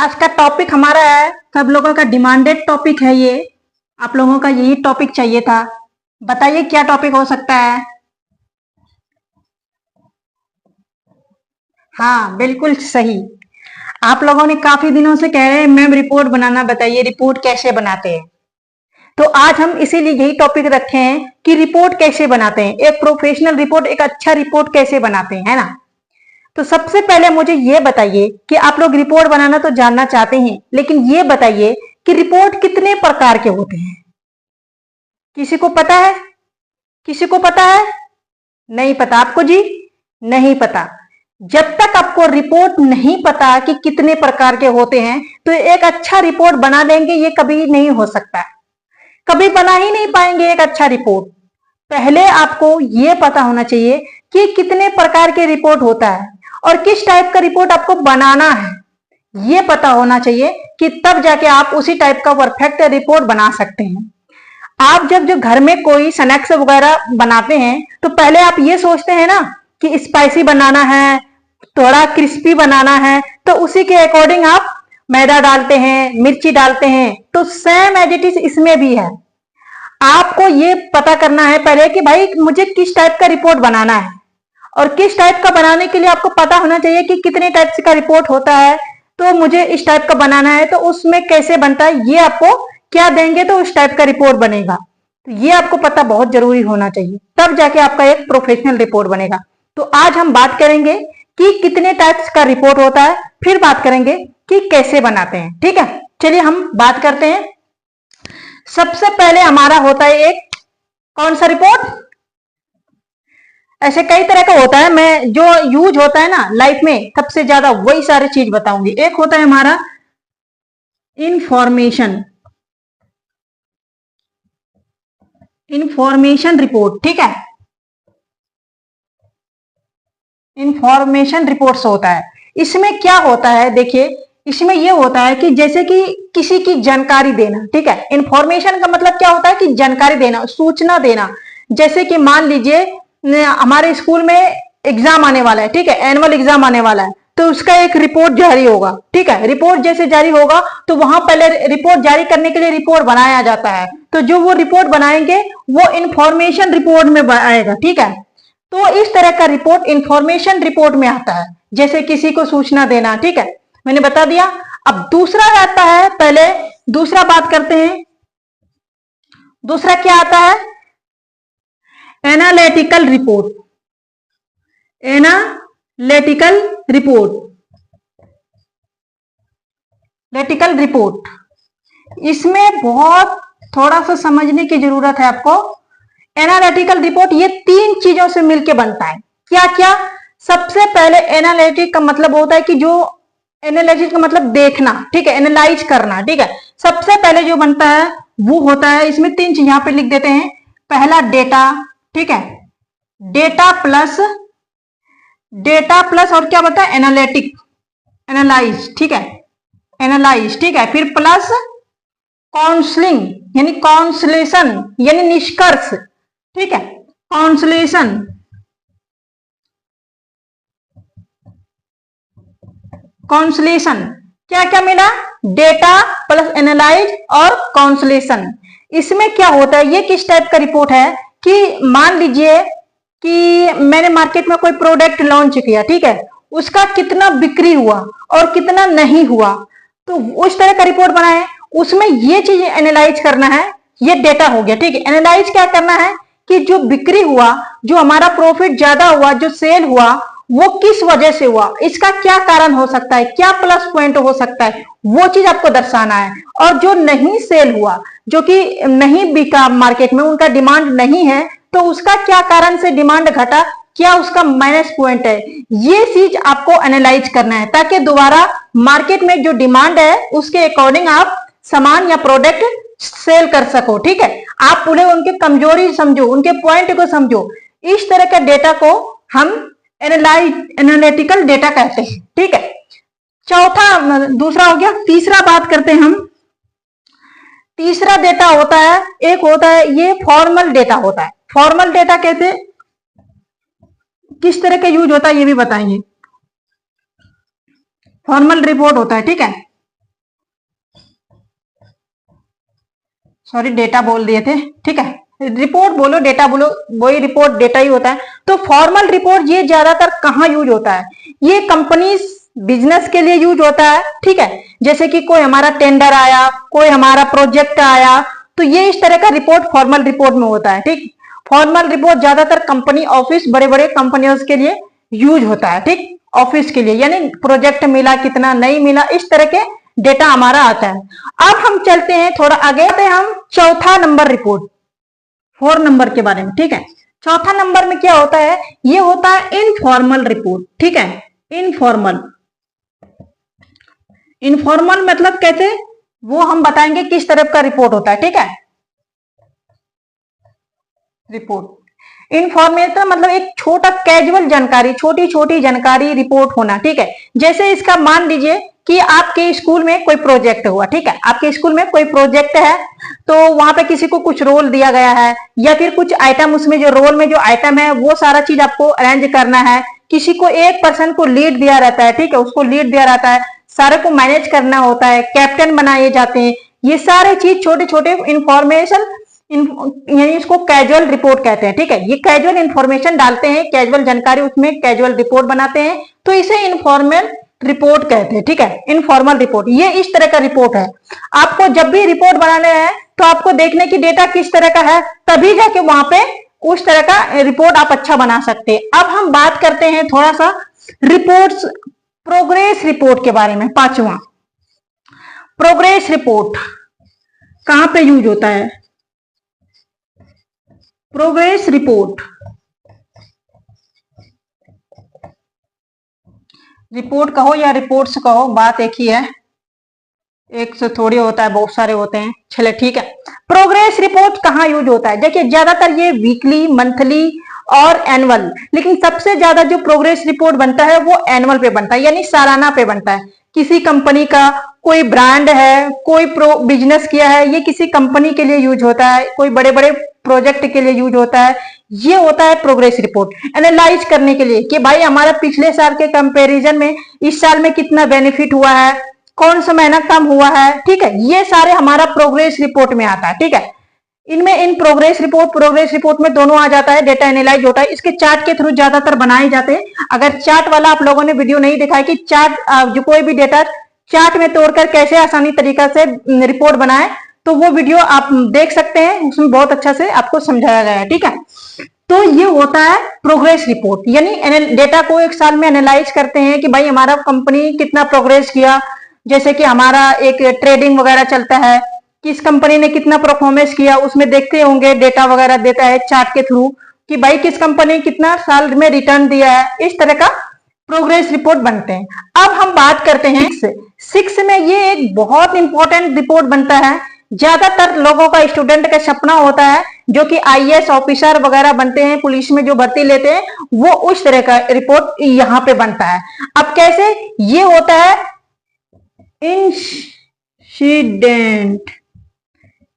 आज का टॉपिक हमारा है, सब लोगों का डिमांडेड टॉपिक है ये। आप लोगों का यही टॉपिक चाहिए था। बताइए क्या टॉपिक हो सकता है। हाँ, बिल्कुल सही। आप लोगों ने काफी दिनों से कह रहे हैं मैम रिपोर्ट बनाना बताइए, रिपोर्ट कैसे बनाते हैं। तो आज हम इसीलिए यही टॉपिक रखे हैं कि रिपोर्ट कैसे बनाते हैं, एक प्रोफेशनल रिपोर्ट, एक अच्छा रिपोर्ट कैसे बनाते हैं, है ना। तो सबसे पहले मुझे ये बताइए कि आप लोग रिपोर्ट बनाना तो जानना चाहते हैं, लेकिन ये बताइए कि रिपोर्ट कितने प्रकार के होते हैं। किसी को पता है? किसी को पता है? नहीं पता आपको जी? नहीं पता। जब तक आपको रिपोर्ट नहीं पता कि कितने प्रकार के होते हैं, तो एक अच्छा रिपोर्ट बना लेंगे ये कभी नहीं हो सकता। कभी बना ही नहीं पाएंगे एक अच्छा रिपोर्ट। पहले आपको ये पता होना चाहिए कि कितने प्रकार के रिपोर्ट होता है और किस टाइप का रिपोर्ट आपको बनाना है, ये पता होना चाहिए कि तब जाके आप उसी टाइप का परफेक्ट रिपोर्ट बना सकते हैं। आप जब जो घर में कोई स्नैक्स वगैरह बनाते हैं तो पहले आप ये सोचते हैं ना कि स्पाइसी बनाना है, थोड़ा क्रिस्पी बनाना है, तो उसी के अकॉर्डिंग आप मैदा डालते हैं, मिर्ची डालते हैं। तो सेम एज इट इज इसमें भी है। आपको ये पता करना है पहले कि भाई मुझे किस टाइप का रिपोर्ट बनाना है, और किस टाइप का बनाने के लिए आपको पता होना चाहिए कि कितने टाइप का रिपोर्ट होता है। तो मुझे इस टाइप का बनाना है तो उसमें कैसे बनता है, ये आपको क्या देंगे तो उस टाइप का रिपोर्ट बनेगा। तो ये आपको पता बहुत जरूरी होना चाहिए, तब जाके आपका एक प्रोफेशनल रिपोर्ट बनेगा। तो आज हम बात करेंगे कि कितने टाइप्स का रिपोर्ट होता है, फिर बात करेंगे कि कैसे बनाते हैं। ठीक है, चलिए हम बात करते हैं। सबसे पहले हमारा होता है एक कौन सा रिपोर्ट। ऐसे कई तरह का होता है, मैं जो यूज होता है ना लाइफ में सबसे ज्यादा वही सारी चीज बताऊंगी। एक होता है हमारा इंफॉर्मेशन रिपोर्ट। ठीक है, इंफॉर्मेशन रिपोर्ट्स होता है। इसमें क्या होता है, देखिए इसमें यह होता है कि जैसे कि किसी की जानकारी देना। ठीक है, इंफॉर्मेशन का मतलब क्या होता है कि जानकारी देना, सूचना देना। जैसे कि मान लीजिए हमारे स्कूल में एग्जाम आने वाला है, ठीक है, एनुअल एग्जाम आने वाला है, तो उसका एक रिपोर्ट जारी होगा। ठीक है, रिपोर्ट जैसे जारी होगा तो वहां पहले रिपोर्ट जारी करने के लिए रिपोर्ट बनाया जाता है। तो जो वो रिपोर्ट बनाएंगे वो इंफॉर्मेशन रिपोर्ट में आएगा। ठीक है, तो इस तरह का रिपोर्ट इंफॉर्मेशन रिपोर्ट में आता है, जैसे किसी को सूचना देना। ठीक है, मैंने बता दिया। अब दूसरा आता है, पहले दूसरा बात करते हैं। दूसरा क्या आता है, analytical report. Analytical report, analytical report, इसमें बहुत थोड़ा सा समझने की जरूरत है आपको। एनालिटिकल रिपोर्ट ये तीन चीजों से मिलकर बनता है। क्या क्या? सबसे पहले एनालिटिक का मतलब होता है कि जो एनालिसिस का मतलब देखना, ठीक है, एनालाइज करना। ठीक है, सबसे पहले जो बनता है वो होता है, इसमें तीन चीज यहां पे लिख देते हैं। पहला डेटा, ठीक है, डेटा प्लस और क्या बता है, एनालिटिक, एनालाइज। ठीक है, एनालाइज। ठीक है, फिर प्लस काउंसलिंग यानी काउंसलेशन यानी निष्कर्ष। ठीक है, काउंसलेशन, काउंसलेशन। क्या क्या मिला, डेटा प्लस एनालाइज और काउंसलेशन। इसमें क्या होता है, ये किस टाइप का रिपोर्ट है कि मान लीजिए कि मैंने मार्केट में कोई प्रोडक्ट लॉन्च किया, ठीक है, उसका कितना बिक्री हुआ और कितना नहीं हुआ, तो उस तरह का रिपोर्ट बनाए। उसमें ये चीज एनालाइज करना है, ये डेटा हो गया। ठीक है, एनालाइज क्या करना है कि जो बिक्री हुआ, जो हमारा प्रॉफिट ज्यादा हुआ, जो सेल हुआ, वो किस वजह से हुआ, इसका क्या कारण हो सकता है, क्या प्लस पॉइंट हो सकता है, वो चीज आपको दर्शाना है। और जो नहीं सेल हुआ, जो कि नहीं बिका मार्केट में, उनका डिमांड नहीं है, तो उसका क्या कारण से डिमांड घटा, क्या उसका माइनस पॉइंट है, ये चीज आपको एनालाइज करना है, ताकि दोबारा मार्केट में जो डिमांड है उसके अकॉर्डिंग आप सामान या प्रोडक्ट सेल कर सको। ठीक है, आप उन्हें उनके कमजोरी समझो, उनके पॉइंट को समझो। इस तरह के डेटा को हम एनालिटिकल डेटा कहते हैं। ठीक है, चौथा दूसरा हो गया। तीसरा बात करते हैं हम। तीसरा डेटा होता है, एक होता है ये फॉर्मल डेटा होता है। फॉर्मल डेटा कैसे, किस तरह का यूज होता है ये भी बताएंगे। फॉर्मल रिपोर्ट होता है, ठीक है, सॉरी डेटा बोल दिए थे, ठीक है, रिपोर्ट बोलो डेटा बोलो, वही रिपोर्ट डेटा ही होता है। तो फॉर्मल रिपोर्ट ये ज्यादातर कहाँ यूज होता है, ये कंपनी बिजनेस के लिए यूज होता है, ठीक है। जैसे कि कोई हमारा टेंडर आया, कोई हमारा प्रोजेक्ट आया, तो ये इस तरह का रिपोर्ट फॉर्मल रिपोर्ट में होता है, ठीक। फॉर्मल रिपोर्ट ज्यादातर कंपनी ऑफिस, बड़े बड़े कंपनियों के लिए यूज होता है, ठीक, ऑफिस के लिए, यानी प्रोजेक्ट मिला कितना नहीं मिला, इस तरह के डेटा हमारा आता है। अब हम चलते हैं थोड़ा आगे, आते हैं हम चौथा नंबर रिपोर्ट, 4 नंबर के बारे में, ठीक है। चौथा नंबर में क्या होता है, ये होता है इनफॉर्मल रिपोर्ट, ठीक है। इनफॉर्मल, इनफॉर्मल मतलब कैसे, वो हम बताएंगे किस तरह का रिपोर्ट होता है, ठीक है। रिपोर्ट इनफॉर्मेशन मतलब एक छोटा कैजुअल जानकारी, छोटी छोटी जानकारी रिपोर्ट होना, ठीक है। जैसे इसका मान लीजिए कि आपके स्कूल में कोई प्रोजेक्ट हुआ, ठीक है, आपके स्कूल में कोई प्रोजेक्ट है, तो वहां पे किसी को कुछ रोल दिया गया है, या फिर कुछ आइटम, उसमें जो रोल में जो आइटम है वो सारा चीज आपको अरेंज करना है। किसी को एक पर्सन को लीड दिया रहता है, ठीक है, उसको लीड दिया रहता है, सारे को मैनेज करना होता है, कैप्टन बनाए जाते हैं। ये सारे चीज छोटे छोटे इंफॉर्मेशन, यानी इसको कैजुअल रिपोर्ट कहते हैं, ठीक है। ये कैजुअल इंफॉर्मेशन डालते हैं, कैजुअल जानकारी, उसमें कैजुअल रिपोर्ट बनाते हैं, तो इसे इनफॉर्मल रिपोर्ट कहते हैं, ठीक है। इनफॉर्मल रिपोर्ट ये इस तरह का रिपोर्ट है। आपको जब भी रिपोर्ट बनाने हैं तो आपको देखने की डेटा किस तरह का है, तभी जाके वहां पे उस तरह का रिपोर्ट आप अच्छा बना सकते हैं। अब हम बात करते हैं थोड़ा सा रिपोर्ट्स, प्रोग्रेस रिपोर्ट के बारे में। 5वां, प्रोग्रेस रिपोर्ट कहां पे यूज होता है। प्रोग्रेस रिपोर्ट, रिपोर्ट कहो या रिपोर्ट्स कहो, बात एक ही है, एक से थोड़ी होता है, बहुत सारे होते हैं, चले ठीक है। प्रोग्रेस रिपोर्ट कहाँ यूज होता है, देखिए ज्यादातर ये वीकली, मंथली और एनुअल, लेकिन सबसे ज्यादा जो प्रोग्रेस रिपोर्ट बनता है वो एनुअल पे बनता है, यानी सालाना पे बनता है। किसी कंपनी का कोई ब्रांड है, कोई बिजनेस किया है, ये किसी कंपनी के लिए यूज होता है, कोई बड़े बड़े प्रोजेक्ट के लिए यूज होता है। ये होता है प्रोग्रेस रिपोर्ट, एनालाइज करने के लिए कि भाई हमारा पिछले साल के कंपैरिजन में इस साल में कितना बेनिफिट हुआ है, कौन सा महीना कम हुआ है, ठीक है। ये सारे हमारा प्रोग्रेस रिपोर्ट में आता है, ठीक है। इनमें इन प्रोग्रेस रिपोर्ट में दोनों आ जाता है, डेटा एनालाइज होता है। इसके चार्ट के थ्रू ज्यादातर बनाए जाते हैं। अगर चार्ट वाला आप लोगों ने वीडियो नहीं देखा है कि चार्ट, जो कोई भी डेटा चार्ट में तोड़कर कैसे आसानी तरीका से रिपोर्ट बनाए, तो वो वीडियो आप देख सकते हैं, उसमें बहुत अच्छा से आपको समझाया गया है, ठीक है। तो ये होता है प्रोग्रेस रिपोर्ट, यानी डेटा को एक साल में एनालाइज करते हैं कि भाई हमारा कंपनी कितना प्रोग्रेस किया। जैसे कि हमारा एक ट्रेडिंग वगैरह चलता है, किस कंपनी ने कितना परफॉर्मेंस किया, उसमें देखते होंगे, डेटा वगैरह देता है चार्ट के थ्रू कि भाई किस कंपनी कितना साल में रिटर्न दिया है। इस तरह का प्रोग्रेस रिपोर्ट बनते हैं। अब हम बात करते हैं 6 में, ये एक बहुत इंपॉर्टेंट रिपोर्ट बनता है। ज्यादातर लोगों का, स्टूडेंट का सपना होता है जो कि आईएएस ऑफिसर वगैरह बनते हैं, पुलिस में जो भर्ती लेते हैं, वो उस तरह का रिपोर्ट यहाँ पे बनता है। अब कैसे, ये होता है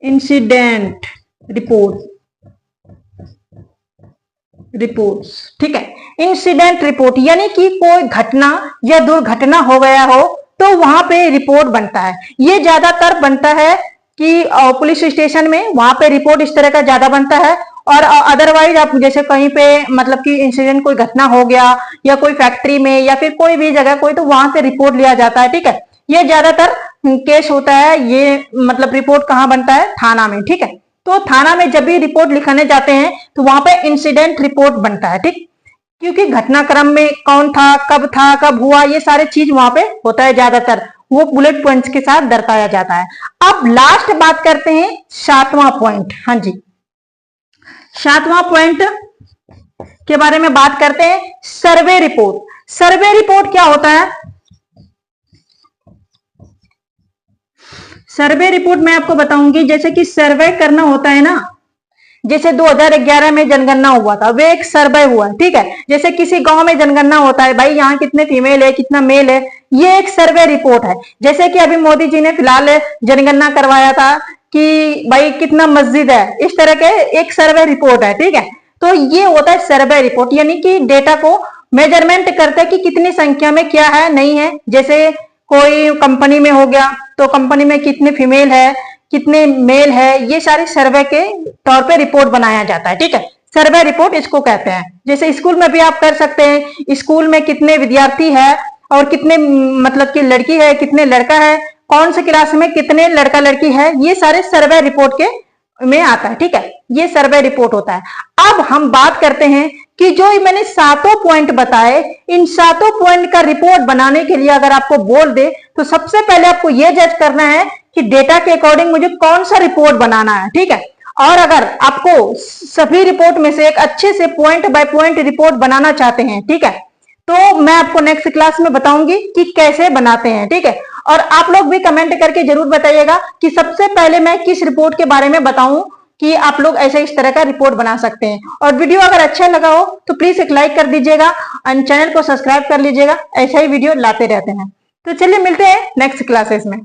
इंसिडेंट रिपोर्ट्स, ठीक है। इंसिडेंट रिपोर्ट यानी कि कोई घटना या दुर्घटना हो गया हो तो वहां पे रिपोर्ट बनता है। ये ज्यादातर बनता है कि पुलिस स्टेशन में, वहां पे रिपोर्ट इस तरह का ज्यादा बनता है। और अदरवाइज आप जैसे कहीं पे मतलब कि इंसिडेंट, कोई घटना हो गया या कोई फैक्ट्री में या फिर कोई भी जगह कोई, तो वहां से रिपोर्ट लिया जाता है, ठीक है। ये ज्यादातर केस होता है। ये मतलब रिपोर्ट कहाँ बनता है, थाना में, ठीक है। तो थाना में जब भी रिपोर्ट लिखाने जाते हैं तो वहां पे इंसिडेंट रिपोर्ट बनता है, ठीक, क्योंकि घटनाक्रम में कौन था, कब हुआ, ये सारे चीज वहां पे होता है ज्यादातर, वो बुलेट पॉइंट्स के साथ दर्शाया जाता है। अब लास्ट बात करते हैं 7वां पॉइंट। हाँ जी, 7वां पॉइंट के बारे में बात करते हैं, सर्वे रिपोर्ट। सर्वे रिपोर्ट क्या होता है, सर्वे रिपोर्ट मैं आपको बताऊंगी। जैसे कि सर्वे करना होता है ना, जैसे 2011 में जनगणना हुआ था, वे एक सर्वे हुआ, ठीक है। जैसे किसी गांव में जनगणना होता है, भाई यहाँ कितने फीमेल है, कितना मेल है, ये एक सर्वे रिपोर्ट है। जैसे कि अभी मोदी जी ने फिलहाल जनगणना करवाया था कि भाई कितना मस्जिद है, इस तरह के एक सर्वे रिपोर्ट है, ठीक है। तो ये होता है सर्वे रिपोर्ट, यानी कि डेटा को मेजरमेंट करते हैं कि कितनी संख्या में क्या है, नहीं है। जैसे कोई कंपनी में हो गया तो कंपनी में कितने फीमेल है, कितने मेल है, ये सारे सर्वे के तौर पे रिपोर्ट बनाया जाता है। ठीक है, सर्वे रिपोर्ट इसको कहते हैं। जैसे स्कूल में भी आप कर सकते हैं, स्कूल में कितने विद्यार्थी है और कितने मतलब कि लड़की है, कितने लड़का है, कौन से क्लास में कितने लड़का लड़की है, ये सारे सर्वे रिपोर्ट के में आता है। ठीक है, ये सर्वे रिपोर्ट होता है। अब हम बात करते हैं कि जो मैंने 7 पॉइंट बताए, इन 7 पॉइंट का रिपोर्ट बनाने के लिए अगर आपको बोल दे तो सबसे पहले आपको यह जज करना है कि डेटा के अकॉर्डिंग मुझे कौन सा रिपोर्ट बनाना है। ठीक है, और अगर आपको सभी रिपोर्ट में से एक अच्छे से पॉइंट बाय पॉइंट रिपोर्ट बनाना चाहते हैं, ठीक है, तो मैं आपको नेक्स्ट क्लास में बताऊंगी कि कैसे बनाते हैं। ठीक है, और आप लोग भी कमेंट करके जरूर बताइएगा कि सबसे पहले मैं किस रिपोर्ट के बारे में बताऊं कि आप लोग ऐसे इस तरह का रिपोर्ट बना सकते हैं। और वीडियो अगर अच्छा लगा हो तो प्लीज एक लाइक कर दीजिएगा और चैनल को सब्सक्राइब कर लीजिएगा, ऐसा ही वीडियो लाते रहते हैं। तो चलिए मिलते हैं नेक्स्ट क्लासेस में।